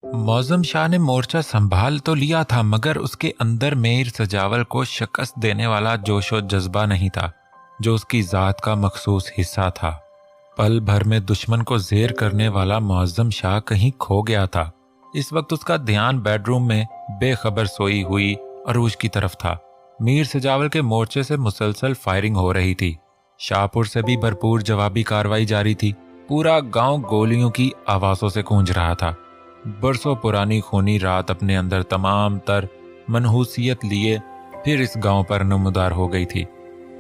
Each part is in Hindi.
मौज़म शाह ने मोर्चा संभाल तो लिया था, मगर उसके अंदर मीर सजावल को शिकस्त देने वाला जोश और जज्बा नहीं था जो उसकी ज़ात का मखसूस हिस्सा था। पल भर में दुश्मन को ज़ेर करने वाला मौज़म शाह कहीं खो गया था। इस वक्त उसका ध्यान बेडरूम में बेखबर सोई हुई अरूज की तरफ था। मीर सजावल के मोर्चे से मुसलसल फायरिंग हो रही थी। शाहपुर से भी भरपूर जवाबी कार्रवाई जारी थी। पूरा गांव गोलियों की आवाज़ों से गूंज रहा था। बरसों पुरानी खूनी रात अपने अंदर तमाम तर मनहूसियत लिए फिर इस गांव पर नमूदार हो गई थी।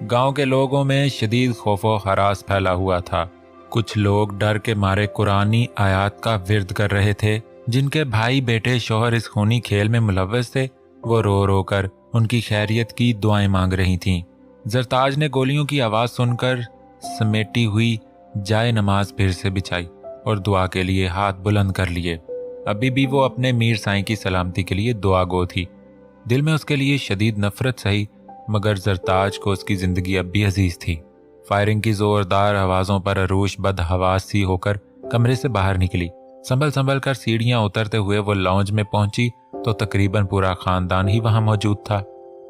गांव के लोगों में शदीद खौफो हरास फैला हुआ था। कुछ लोग डर के मारे कुरानी आयात का विर्द कर रहे थे। जिनके भाई बेटे शौहर इस खूनी खेल में मुलव्वस थे, वो रो रो कर उनकी खैरियत की दुआएं मांग रही थीं। जरताज ने गोलियों की आवाज़ सुनकर समेटी हुई जाए नमाज फिर से बिछाई और दुआ के लिए हाथ बुलंद कर लिए। अभी भी वो अपने मीर साईं की सलामती के लिए दुआ गो थी। दिल में उसके लिए शदीद नफरत सही, मगर जरताज को उसकी जिंदगी अब भी अजीज थी। फायरिंग की जोरदार आवाज़ों पर अरूश बदहवास सी होकर कमरे से बाहर निकली। संभल संभल कर सीढ़ियां उतरते हुए वो लॉन्ज में पहुंची तो तकरीबन पूरा खानदान ही वहां मौजूद था।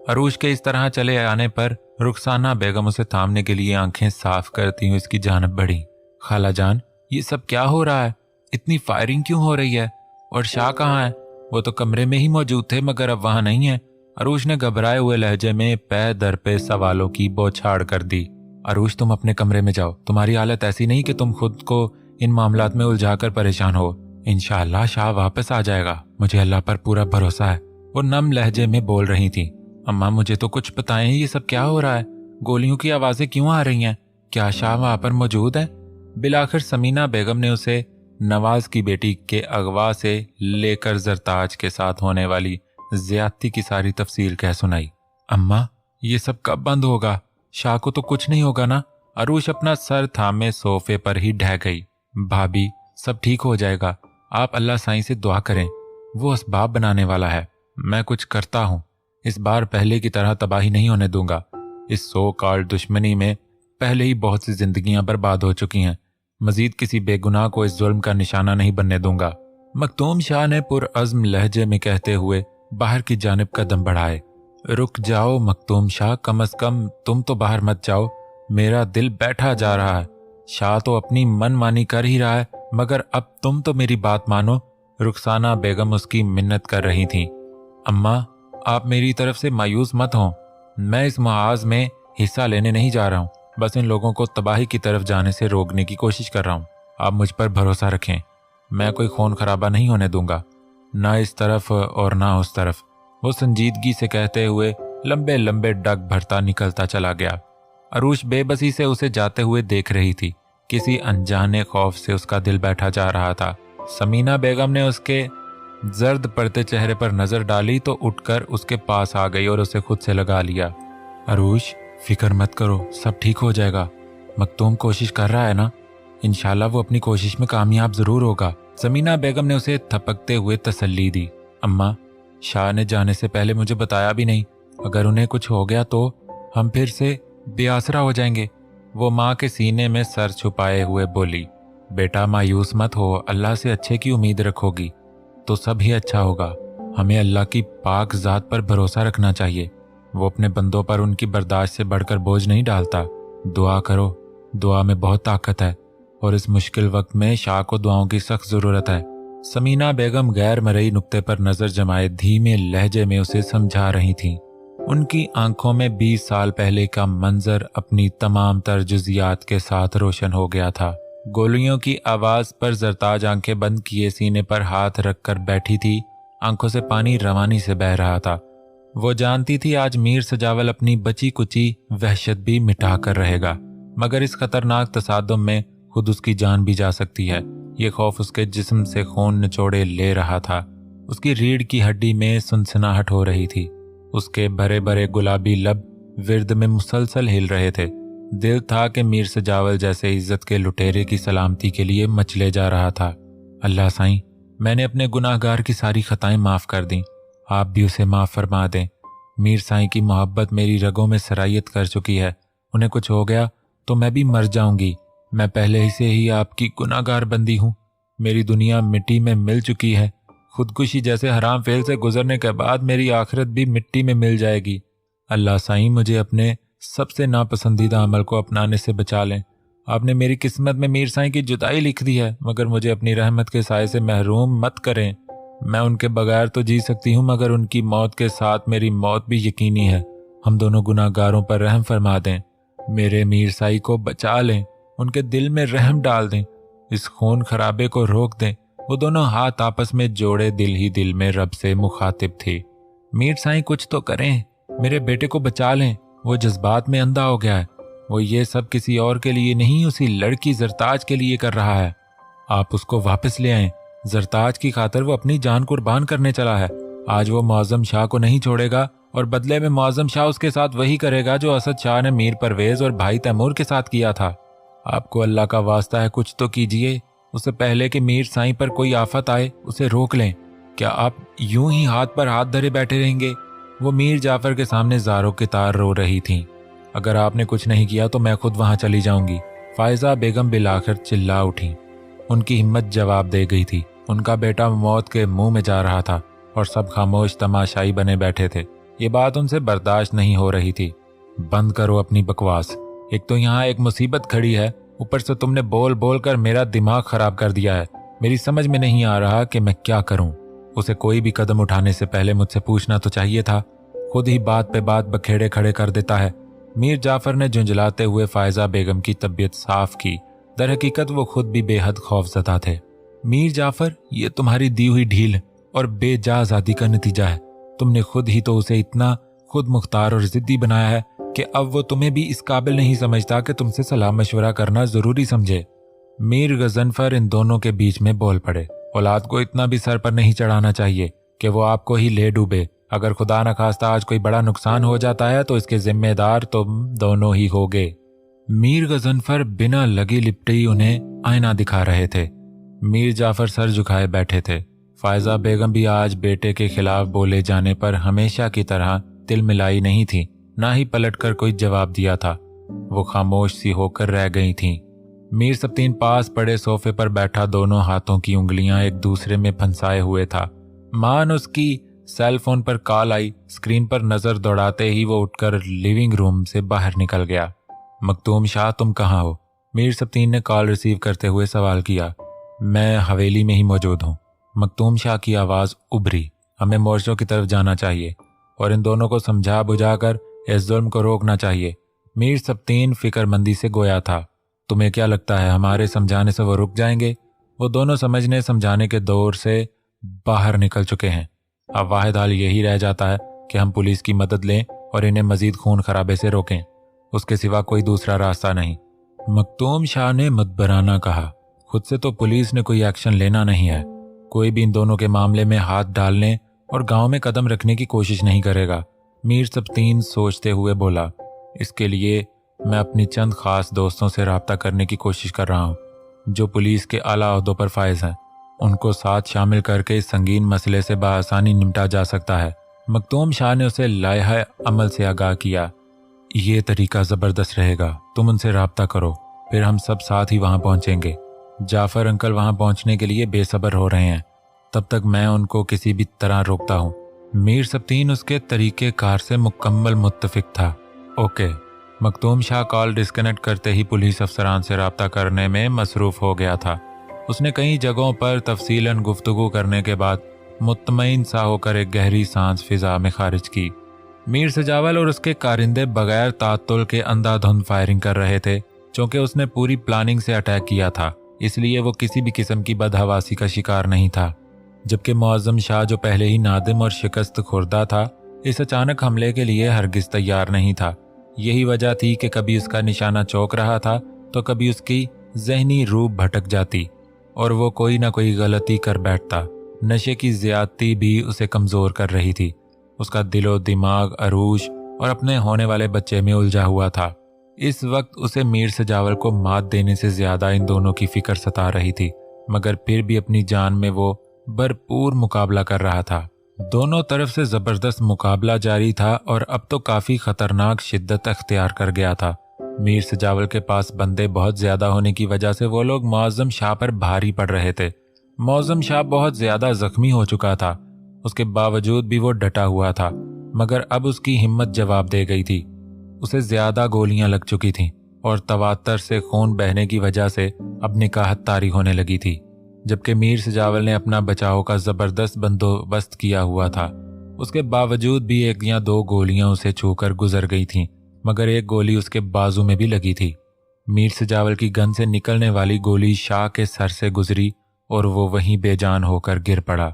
अरूश के इस तरह चले आने पर रुखसाना बेगम उसे थामने के लिए आंखें साफ करती हुई इसकी जानब बढ़ी। खाला जान, ये सब क्या हो रहा है? इतनी फायरिंग क्यों हो रही है? और शाह कहाँ है? वो तो कमरे में ही मौजूद थे, मगर अब वहां नहीं है। अरूश ने घबराए हुए लहजे में पै दर पे सवालों की बौछार कर दी। अरूश, तुम अपने कमरे में जाओ। तुम्हारी हालत ऐसी नहीं कि तुम खुद को इन मामलात में उलझाकर परेशान हो। इंशाअल्लाह शाह वापस आ जाएगा, मुझे अल्लाह पर पूरा भरोसा है। वो नम लहजे में बोल रही थी। अम्मा, मुझे तो कुछ बताएं, ये सब क्या हो रहा है? गोलियों की आवाजें क्यों आ रही हैं? क्या शाह वहां पर मौजूद है? बिलाखिर समीना बेगम ने उसे नवाज की बेटी के अगवा से लेकर जरताज के साथ होने वाली ज्यादती की सारी तफसील कह सुनाई। अम्मा, ये सब कब बंद होगा? शाह को तो कुछ नहीं होगा ना? अरूश अपना सर थामे सोफे पर ही ढह गई। भाभी, सब ठीक हो जाएगा। आप अल्लाह साईं से दुआ करें, वो असबाब बनाने वाला है। मैं कुछ करता हूँ। इस बार पहले की तरह तबाही नहीं होने दूंगा। इस सो कॉल्ड दुश्मनी में पहले ही बहुत सी जिंदगियां बर्बाद हो चुकी हैं। मजीद किसी बेगुनाह को इस जुल्म का निशाना नहीं बनने दूंगा। मखतूम शाह ने पुरअज़्म लहजे में कहते हुए बाहर की जानिब कदम बढ़ाए। रुक जाओ मखतूम शाह, कम अज कम तुम तो बाहर मत जाओ। मेरा दिल बैठा जा रहा है। शाह तो अपनी मनमानी कर ही रहा है, मगर अब तुम तो मेरी बात मानो। रुखसाना बेगम उसकी मिन्नत कर रही थीं। अम्मा, आप मेरी तरफ से मायूस मत हों। मैं इस मुआज में हिस्सा लेने नहीं जा रहा हूँ, बस इन लोगों को तबाही की तरफ जाने से रोकने की कोशिश कर रहा हूँ। आप मुझ पर भरोसा रखें, मैं कोई खून खराबा नहीं होने दूंगा, ना इस तरफ और ना उस तरफ। वो संजीदगी से कहते हुए लंबे लंबे डग भरता निकलता चला गया। अरूश बेबसी से उसे जाते हुए देख रही थी। किसी अनजाने खौफ से उसका दिल बैठा जा रहा था। समीना बेगम ने उसके जर्द पड़ते चेहरे पर नजर डाली तो उठकर उसके पास आ गई और उसे खुद से लगा लिया। अरूश, फिक्र मत करो, सब ठीक हो जाएगा। मखतूम कोशिश कर रहा है ना, इंशाल्लाह वो अपनी कोशिश में कामयाब जरूर होगा। समीना बेगम ने उसे थपकते हुए तसल्ली दी। अम्मा, शाह ने जाने से पहले मुझे बताया भी नहीं। अगर उन्हें कुछ हो गया तो हम फिर से बेआसरा हो जाएंगे। वो माँ के सीने में सर छुपाए हुए बोली। बेटा, मायूस मत हो, अल्लाह से अच्छे की उम्मीद रखोगी तो सब ही अच्छा होगा। हमें अल्लाह की पाक जात पर भरोसा रखना चाहिए। वो अपने बंदों पर उनकी बर्दाश्त से बढ़कर बोझ नहीं डालता। दुआ करो, दुआ में बहुत ताकत है और इस मुश्किल वक्त में शाह को दुआओं की सख्त जरूरत है। समीना बेगम गैर मरई नुक्ते पर नजर जमाए धीमे लहजे में उसे समझा रही थीं। उनकी आंखों में 20 साल पहले का मंजर अपनी तमाम तर जुजियात के साथ रोशन हो गया था। गोलियों की आवाज पर जरताज आंखें बंद किए सीने पर हाथ रखकर बैठी थी। आंखों से पानी रवानी से बह रहा था। वो जानती थी आज मीर सजावल अपनी बची कुची वहशत भी मिटा कर रहेगा, मगर इस खतरनाक तसादुम में खुद उसकी जान भी जा सकती है। ये खौफ उसके जिस्म से खून निचोड़े ले रहा था। उसकी रीढ़ की हड्डी में सुनसनाहट हो रही थी। उसके भरे भरे गुलाबी लब विर्द में मुसलसल हिल रहे थे। दिल था कि मीर सजावल जैसे इज्जत के लुटेरे की सलामती के लिए मचले जा रहा था। अल्लाह साईं, मैंने अपने गुनाहगार की सारी खताएं माफ कर दी, आप भी उसे माफ फरमा दें। मीर साईं की मोहब्बत मेरी रगों में सरायत कर चुकी है। उन्हें कुछ हो गया तो मैं भी मर जाऊंगी। मैं पहले ही से ही आपकी गुनाहगार बंदी हूँ। मेरी दुनिया मिट्टी में मिल चुकी है। खुदकुशी जैसे हराम फेल से गुजरने के बाद मेरी आखिरत भी मिट्टी में मिल जाएगी। अल्लाह साईं मुझे अपने सबसे नापसंदीदा अमल को अपनाने से बचा लें। आपने मेरी किस्मत में मीर साईं की जुदाई लिख दी है, मगर मुझे अपनी रहमत के साए से महरूम मत करें। मैं उनके बगैर तो जी सकती हूँ, मगर उनकी मौत के साथ मेरी मौत भी यकीनी है। हम दोनों गुनाहगारों पर रहम फरमा दें। मेरे मीर साईं को बचा लें, उनके दिल में रहम डाल दें, इस खून खराबे को रोक दें। वो दोनों हाथ आपस में जोड़े दिल ही दिल में रब से मुखातिब थे। मीर साईं कुछ तो करें, मेरे बेटे को बचा लें। वो जज्बात में अंधा हो गया है। वो ये सब किसी और के लिए नहीं, उसी लड़की जरताज के लिए कर रहा है। आप उसको वापस ले आएं। जरताज की खातर वो अपनी जान कुर्बान करने चला है। आज वो मुअज्जम शाह को नहीं छोड़ेगा और बदले में मुअज्जम शाह उसके साथ वही करेगा जो असद शाह ने मीर परवेज और भाई तैमूर के साथ किया था। आपको अल्लाह का वास्ता है, कुछ तो कीजिए। उससे पहले कि मीर साईं पर कोई आफत आए, उसे रोक लें। क्या आप यूं ही हाथ पर हाथ धरे बैठे रहेंगे? वो मीर जाफर के सामने ज़ारों की तार रो रही थीं। अगर आपने कुछ नहीं किया तो मैं खुद वहां चली जाऊंगी। फायजा बेगम बिलाकर चिल्ला उठी। उनकी हिम्मत जवाब दे गई थी। उनका बेटा मौत के मुंह में जा रहा था और सब खामोश तमाशाई बने बैठे थे। ये बात उनसे बर्दाश्त नहीं हो रही थी। बंद करो अपनी बकवास। एक तो यहाँ एक मुसीबत खड़ी है, ऊपर से तुमने बोल बोल कर मेरा दिमाग खराब कर दिया है। मेरी समझ में नहीं आ रहा कि मैं क्या करूं। उसे कोई भी कदम उठाने से पहले मुझसे पूछना तो चाहिए था। खुद ही बात पे बात बखेड़े खड़े कर देता है। मीर जाफर ने झुंझलाते हुए फायजा बेगम की तबीयत साफ की। दर हकीकत वो खुद भी बेहद खौफजदा थे। मीर जाफर, ये तुम्हारी दी हुई ढील और बेजा आजादी का नतीजा है। तुमने खुद ही तो उसे इतना खुद मुख्तार और जिद्दी बनाया है कि अब वो तुम्हें भी इस काबिल नहीं समझता कि तुमसे सलाह मशवरा करना जरूरी समझे। मीर गजनफर इन दोनों के बीच में बोल पड़े। औलाद को इतना भी सर पर नहीं चढ़ाना चाहिए कि वो आपको ही ले डूबे। अगर खुदा न खास्ता आज कोई बड़ा नुकसान हो जाता है तो इसके जिम्मेदार तुम दोनों ही होगे। मीर गजनफर बिना लगी लिपटी उन्हें आईना दिखा रहे थे। मीर जाफर सर झुकाए बैठे थे। फायजा बेगम भी आज बेटे के खिलाफ बोले जाने पर हमेशा की तरह तिल मिलाई नहीं थी, ना ही पलटकर कोई जवाब दिया था। वो खामोश सी होकर रह गई थीं। मीर सब्तीन पास पड़े सोफे पर बैठा दोनों हाथों की उंगलियां एक दूसरे में फंसाए हुए था। मान उसकी सेल फोन पर कॉल आई। स्क्रीन पर नजर दौड़ाते ही वो उठकर लिविंग रूम से बाहर निकल गया। मखतूम शाह, तुम कहाँ हो? मीर सब्तीन ने कॉल रिसीव करते हुए सवाल किया। मैं हवेली में ही मौजूद हूँ। मखतूम शाह की आवाज उभरी। हमें मोर्चों की तरफ जाना चाहिए और इन दोनों को समझा बुझाकर इस जुल्म को रोकना चाहिए। मीर सब्तीन फिक्रमंदी से गोया था। तुम्हें क्या लगता है हमारे समझाने से वो रुक जाएंगे? वो दोनों समझने समझाने के दौर से बाहर निकल चुके हैं। अब वाहिद हाल यही रह जाता है कि हम पुलिस की मदद लें और इन्हें मजीद खून खराबे से रोकें। उसके सिवा कोई दूसरा रास्ता नहीं। मखतूम शाह ने मुदबराना कहा। खुद से तो पुलिस ने कोई एक्शन लेना नहीं है। कोई भी इन दोनों के मामले में हाथ डालने और गांव में कदम रखने की कोशिश नहीं करेगा। मीर सब्तीन सोचते हुए बोला, इसके लिए मैं अपनी चंद खास दोस्तों से राब्ता करने की कोशिश कर रहा हूँ जो पुलिस के आला ओहदों पर फायज हैं। उनको साथ शामिल करके इस संगीन मसले से बआसानी निपटा जा सकता है। मखतूम शाह ने उसे लायहा अमल से आगाह किया। ये तरीका ज़बरदस्त रहेगा। तुम उनसे राब्ता करो, फिर हम सब साथ ही वहाँ पहुँचेंगे। जाफर अंकल वहाँ पहुँचने के लिए बेसब्र हो रहे हैं। तब तक मैं उनको किसी भी तरह रोकता हूँ। मीर सब्तीन उसके तरीके कार से मुकम्मल मुत्तफिक था। ओके। मखतूम शाह कॉल डिस्कनेक्ट करते ही पुलिस अफसरान से राब्ता करने में मसरूफ़ हो गया था। उसने कई जगहों पर तफसीलन गुफ्तगू करने के बाद मुतमईन सा होकर एक गहरी सांस फिजा में खारिज की। मीर सजावल और उसके कारिंदे बगैर तातुल के अंधाधुंध फायरिंग कर रहे थे। चूंकि उसने पूरी प्लानिंग से अटैक किया था, इसलिए वो किसी भी किस्म की बदहवासी का शिकार नहीं था। जबकि मुअज्जम शाह, जो पहले ही नादिम और शिकस्त खुर्दा था, इस अचानक हमले के लिए हरगिज तैयार नहीं था। यही वजह थी कि कभी उसका निशाना चौक रहा था तो कभी उसकी जहनी रूह भटक जाती और वो कोई ना कोई गलती कर बैठता। नशे की ज्यादती भी उसे कमज़ोर कर रही थी। उसका दिलो दिमाग अरूज और अपने होने वाले बच्चे में उलझा हुआ था। इस वक्त उसे मीर सजावल को मात देने से ज्यादा इन दोनों की फिक्र सता रही थी, मगर फिर भी अपनी जान में वो भरपूर मुकाबला कर रहा था। दोनों तरफ से जबरदस्त मुकाबला जारी था और अब तो काफी खतरनाक शिद्दत अख्तियार कर गया था। मीर सजावल के पास बंदे बहुत ज्यादा होने की वजह से वो लोग मुअज्जम शाह पर भारी पड़ रहे थे। मौज़म शाह बहुत ज्यादा जख्मी हो चुका था। उसके बावजूद भी वो डटा हुआ था, मगर अब उसकी हिम्मत जवाब दे गई थी। उसे ज्यादा गोलियां लग चुकी थीं और तवातर से खून बहने की वजह से अब निकाहत तारी होने लगी थी, जबकि मीर सजावल ने अपना बचाव का जबरदस्त बंदोबस्त किया हुआ था। उसके बावजूद भी एक या दो गोलियां उसे छूकर गुजर गई थीं, मगर एक गोली उसके बाजू में भी लगी थी। मीर सजावल की गन से निकलने वाली गोली शाह के सर से गुजरी और वो वहीं बेजान होकर गिर पड़ा।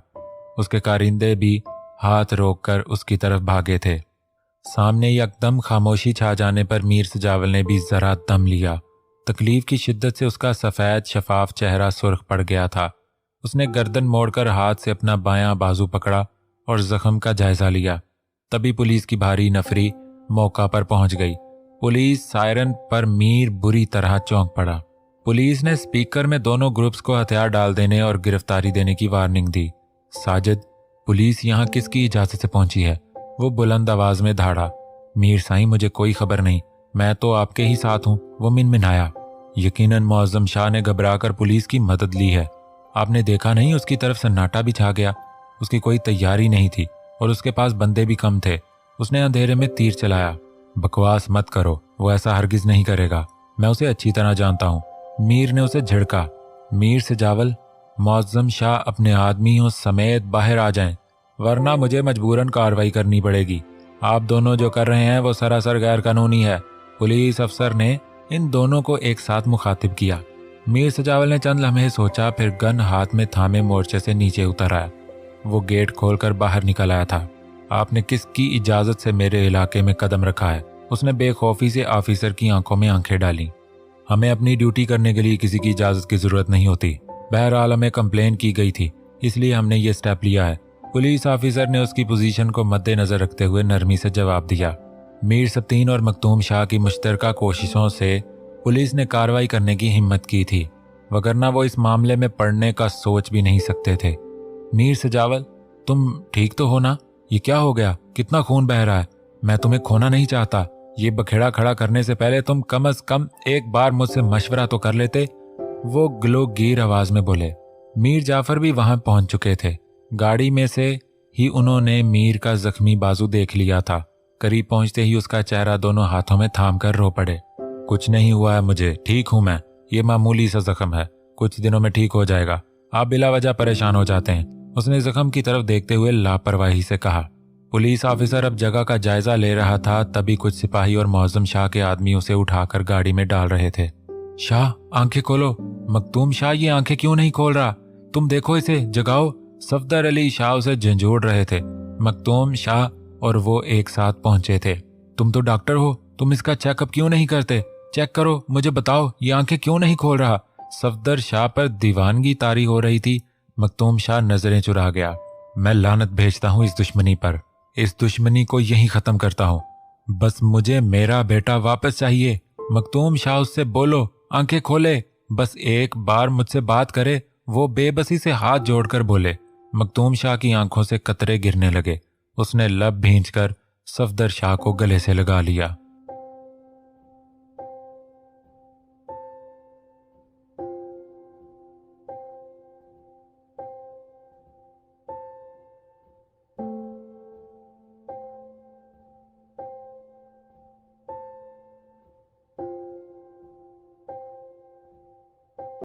उसके कारिंदे भी हाथ रोककर उसकी तरफ भागे थे। सामने यकदम खामोशी छा जाने पर मीर सजावल ने भी जरा दम लिया। तकलीफ की शिद्दत से उसका सफ़ेद शफाफ चेहरा सुर्ख पड़ गया था। उसने गर्दन मोड़कर हाथ से अपना बायां बाजू पकड़ा और जख्म का जायजा लिया। तभी पुलिस की भारी नफरी मौका पर पहुंच गई। पुलिस सायरन पर मीर बुरी तरह चौंक पड़ा। पुलिस ने स्पीकर में दोनों ग्रुप्स को हथियार डाल देने और गिरफ्तारी देने की वार्निंग दी। साजिद, पुलिस यहाँ किसकी इजाजत से पहुंची है? वो बुलंद आवाज में धाड़ा। मीर साईं, मुझे कोई खबर नहीं, मैं तो आपके ही साथ हूँ, वो मिनमिनाया। यकीनन मुअज्जम शाह ने घबराकर पुलिस की मदद ली है। आपने देखा नहीं, उसकी तरफ सन्नाटा भी छा गया। उसकी कोई तैयारी नहीं थी और उसके पास बंदे भी कम थे। उसने अंधेरे में तीर चलाया। बकवास मत करो, वो ऐसा हरगिज नहीं करेगा, मैं उसे अच्छी तरह जानता हूँ। मीर ने उसे झिड़का। मीर सजावल, मुअज्जम शाह अपने आदमियों समेत बाहर आ जाएं, वरना मुझे मजबूरन कार्रवाई करनी पड़ेगी। आप दोनों जो कर रहे हैं वो सरासर गैर कानूनी है। पुलिस अफसर ने इन दोनों को एक साथ मुखातिब किया। मीर सजावल ने चंद लम्हे सोचा, फिर गन हाथ में थामे मोर्चे से नीचे उतर आया। वो गेट खोलकर बाहर निकल आया था। आपने किसकी इजाजत से मेरे इलाके में कदम रखा है? उसने बेखौफी से ऑफिसर की आंखों में आंखें डाली। हमें अपनी ड्यूटी करने के लिए किसी की इजाजत की जरूरत नहीं होती। बहरहाल हमें कंप्लेन की गई थी, इसलिए हमने ये स्टेप लिया है। पुलिस ऑफिसर ने उसकी पोजीशन को मद्देनजर रखते हुए नरमी से जवाब दिया। मीर सब्तीन और मखतूम शाह की मुश्तरका कोशिशों से पुलिस ने कार्रवाई करने की हिम्मत की थी, वगरना वो इस मामले में पड़ने का सोच भी नहीं सकते थे। मीर सजावल, तुम ठीक तो हो ना? ये क्या हो गया? कितना खून बह रहा है? मैं तुम्हें खोना नहीं चाहता। ये बखेड़ा खड़ा करने से पहले तुम कम से कम एक बार मुझसे मशवरा तो कर लेते। वो गलोगीर आवाज में बोले। मीर जाफर भी वहां पहुंच चुके थे। गाड़ी में से ही उन्होंने मीर का जख्मी बाजू देख लिया था। करीब पहुंचते ही उसका चेहरा दोनों हाथों में थाम कर रो पड़े। कुछ नहीं हुआ है मुझे, ठीक हूं मैं। ये मामूली सा जख्म है, कुछ दिनों में ठीक हो जाएगा। आप बिला वजह परेशान हो जाते हैं, उसने जख्म की तरफ देखते हुए लापरवाही से कहा। पुलिस ऑफिसर अब जगह का जायजा ले रहा था, तभी कुछ सिपाही और मुअज्जम शाह के आदमी उसे उठाकर गाड़ी में डाल रहे थे। शाह, आंखें खोलो। मखतूम शाह, ये आंखें क्यों नहीं खोल रहा? तुम देखो इसे, जगाओ। सफदर अली शाह उसे झंझोड़ रहे थे। मखतूम शाह और वो एक साथ पहुंचे थे। तुम तो डॉक्टर हो, तुम इसका चेकअप क्यों नहीं करते? चेक करो, मुझे बताओ ये आंखें क्यों नहीं खोल रहा? सफदर शाह पर दीवानगी तारी हो रही थी। मखतूम शाह नजरें चुरा गया। मैं लानत भेजता हूँ इस दुश्मनी पर, इस दुश्मनी को यहीं खत्म करता हूँ। बस मुझे मेरा बेटा वापस चाहिए। मखतूम शाह, उससे बोलो आंखें खोले, बस एक बार मुझसे बात करे। वो बेबसी से हाथ जोड़कर बोले। मखतूम शाह की आंखों से कतरे गिरने लगे। उसने लब भींचकर सफदर शाह को गले से लगा लिया।